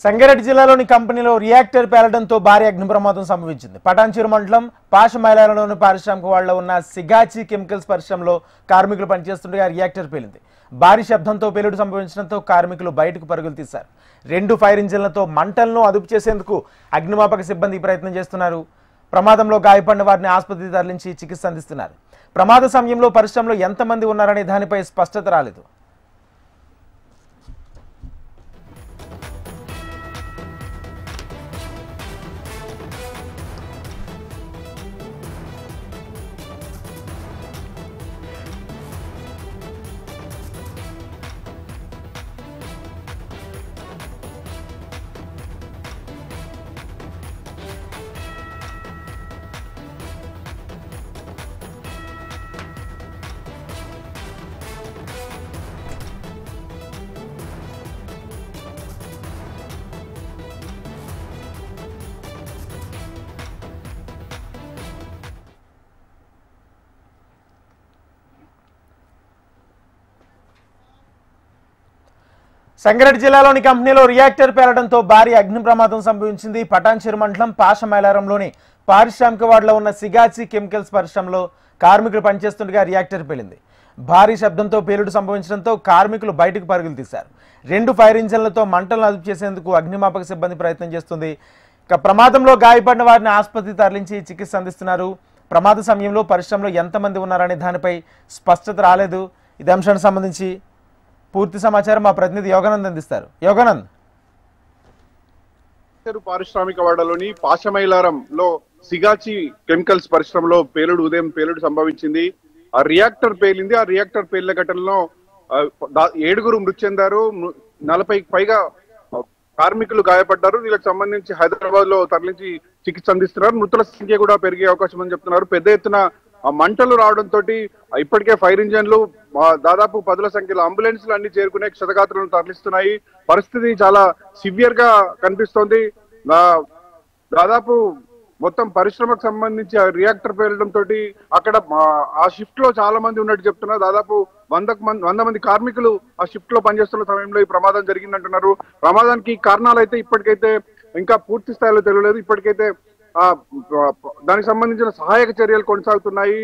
సంగారెడ్డి జిల్లాలోని కంపెనీలో రియాక్టర్ పేలడంతో భారీ అగ్ని ప్రమాదం సంభవించింది. పటాన్చెరు మండలం పాషమైలారంలోని పారిశ్రామిక వాడలో ఉన్న సిగాచి కెమికల్స్ పరిశ్రమలో కార్మికులు పనిచేస్తుండగా రియాక్టర్ పేలింది. భారీ శబ్దంతో పేలుడు సంభవించడంతో కార్మికులు బయటకు పరుగులు తీశారు. 2 ఫైర్ ఇంజిన్లతో మంటలను అదుపు చేసేందుకు అగ్నిమాపక సిబ్బంది ప్రయత్నం చేస్తున్నారు. ప్రమాదంలో గాయపడిన వారిని ఆసుపత్రికి తరలించి చికిత్స అందిస్తున్నారు. ప్రమాద సమయంలో పరిశ్రమలో ఎంతమంది ఉన్నారనే దానిపై స్పష్టత రాలేదు. సంగారెడ్డి జిల్లాలోని కంపెనీలో రియాక్టర్ పేలడంతో భారీ అగ్ని ప్రమాదం సంభవించింది. పటాన్చెరు మండలం పాషమైలారంలోని పారిశ్రామిక వాడలో ఉన్న సిగాచి కెమికల్స్ పరిశ్రమలో కార్మికులు పనిచేస్తుండగా రియాక్టర్ పేలింది. భారీ శబ్దంతో పేలుడు సంభవించడంతో కార్మికులు బయటకు పరుగులు తీశారు. 2 ఫైర్ ఇంజన్లతో మంటలను అదుపు చేసేందుకు అగ్నిమాపక సిబ్బంది ప్రయత్నం చేస్తుంది. ప్రమాదంలో గాయపడిన వారిని ఆసుపత్రికి తరలించి చికిత్స అందిస్తున్నారు. ప్రమాద సమయంలో పరిశ్రమలో ఎంతమంది ఉన్నారనే దానిపై స్పష్టత రాలేదు. ఇదే అంశానికి సంబంధించి పూర్తి సమాచారం మా ప్రతినిధి యోగానంద్ అందిస్తారు. యోగానంద్, పారిశ్రామిక వాడలోని పాషమైలారంలో సిగాచి కెమికల్స్ పరిశ్రమలో ఉదయం పేలుడు సంభవించింది. ఆ రియాక్టర్ పేలింది. ఆ రియాక్టర్ పేలిన ఘటనలో 7 మృతి చెందారు. 40కి పైగా కార్మికులు గాయపడ్డారు. వీళ్ళకి సంబంధించి హైదరాబాద్ లో తరలించి చికిత్స అందిస్తున్నారు. మృతుల సంఖ్య కూడా పెరిగే అవకాశం అని చెప్తున్నారు. పెద్ద ఎత్తున మంటలు రావడంతో ఇప్పటికే ఫైర్ ఇంజన్లు దాదాపు 10ల సంఖ్యలో అంబులెన్స్లు అన్ని చేరుకునే క్షతగాత్రులను తరలిస్తున్నాయి. పరిస్థితి చాలా సివియర్ గా కనిపిస్తోంది. దాదాపు మొత్తం పరిశ్రమకు సంబంధించి రియాక్టర్ పేలడంతో అక్కడ ఆ షిఫ్ట్ లో చాలా మంది ఉన్నట్టు చెప్తున్నారు. దాదాపు 100 మంది కార్మికులు ఆ షిఫ్ట్ లో పనిచేస్తున్న సమయంలో ఈ ప్రమాదం జరిగిందంటున్నారు. ప్రమాదానికి కారణాలు అయితే ఇప్పటికైతే ఇంకా పూర్తి స్థాయిలో తెలియలేదు. ఇప్పటికైతే దానికి సంబంధించిన సహాయక చర్యలు కొనసాగుతున్నాయి.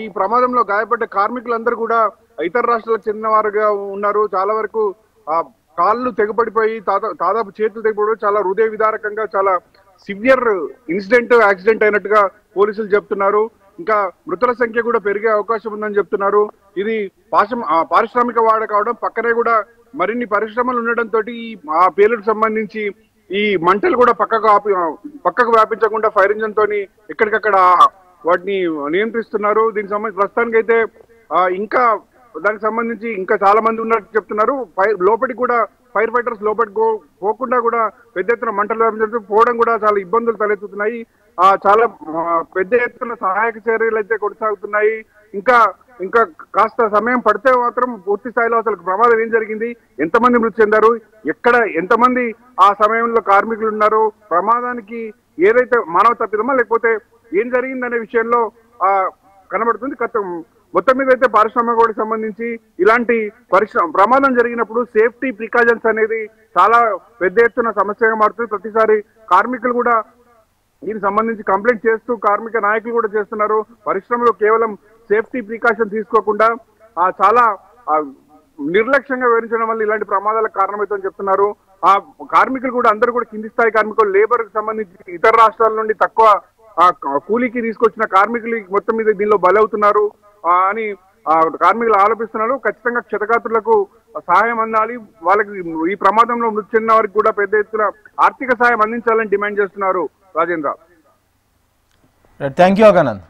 ఈ ప్రమాదంలో గాయపడ్డ కార్మికులందరూ కూడా ఇతర రాష్ట్రాలకు చెందిన వారుగా ఉన్నారు. చాలా వరకు కాళ్ళు తెగపడిపోయి దాదాపు చేతులు తెగపడిపోయి చాలా హృదయ విదారకంగా చాలా సివియర్ యాక్సిడెంట్ అయినట్టుగా పోలీసులు చెప్తున్నారు. ఇంకా మృతుల సంఖ్య కూడా పెరిగే అవకాశం ఉందని చెప్తున్నారు. ఇది పారిశ్రామిక వాడ కావడం, పక్కనే మరిన్ని పరిశ్రమలు ఉండడంతో ఆ పేలుకు సంబంధించి ఈ మంటలు కూడా పక్కకు వ్యాపించకుండా ఫైర్ ఇంజన్ తోని ఎక్కడికక్కడ వాటిని నియంత్రిస్తున్నారు. దీనికి సంబంధించి ప్రస్తుతానికి అయితే ఇంకా దానికి సంబంధించి ఇంకా చాలా మంది ఉన్నట్టు చెప్తున్నారు. లోపలికి కూడా ఫైర్ ఫైటర్స్ లోపలికి పోకుండా కూడా పెద్ద ఎత్తున మంటలు వ్యాపించడం కూడా చాలా ఇబ్బందులు తలెత్తుతున్నాయి. చాలా పెద్ద ఎత్తున సహాయక చర్యలు అయితే కొనసాగుతున్నాయి. ఇంకా కాస్త సమయం పడితే మాత్రం పూర్తి స్థాయిలో అసలు ప్రమాదం ఏం జరిగింది, ఎంతమంది మృతి చెందారు, ఎక్కడ ఎంతమంది ఆ సమయంలో కార్మికులు ఉన్నారు, ప్రమాదానికి ఏదైతే మానవ తప్పిదమా లేకపోతే ఏం జరిగిందనే విషయంలో కనబడుతుంది. మొత్తం మీద అయితే పారిశ్రామిక సంబంధించి ఇలాంటి ప్రమాదం జరిగినప్పుడు సేఫ్టీ ప్రికాషన్స్ అనేది చాలా పెద్ద ఎత్తున సమస్యగా మారుతుంది. ప్రతిసారి కార్మికులు కూడా దీనికి సంబంధించి కంప్లైంట్ చేస్తూ కార్మిక నాయకులు కూడా చేస్తున్నారు. పరిశ్రమలో కేవలం సేఫ్టీ ప్రికాషన్ తీసుకోకుండా చాలా నిర్లక్ష్యంగా వివరించడం వల్ల ఇలాంటి ప్రమాదాలకు కారణమవుతుందని చెప్తున్నారు. ఆ కార్మికులు కూడా అందరూ కూడా కింది స్థాయి కార్మికులు, లేబర్ కి సంబంధించి ఇతర రాష్ట్రాల నుండి తక్కువ కూలీకి తీసుకొచ్చిన కార్మికులు మొత్తం మీద దీనిలో బలవుతున్నారు అని కార్మికులు ఆరోపిస్తున్నారు. ఖచ్చితంగా క్షతగాత్రులకు సహాయం అందాలి. వాళ్ళకి ఈ ప్రమాదంలో మృతి చెందిన వారికి కూడా పెద్ద ఎత్తున ఆర్థిక సహాయం అందించాలని డిమాండ్ చేస్తున్నారు. Rajendra, thank you Yoganand.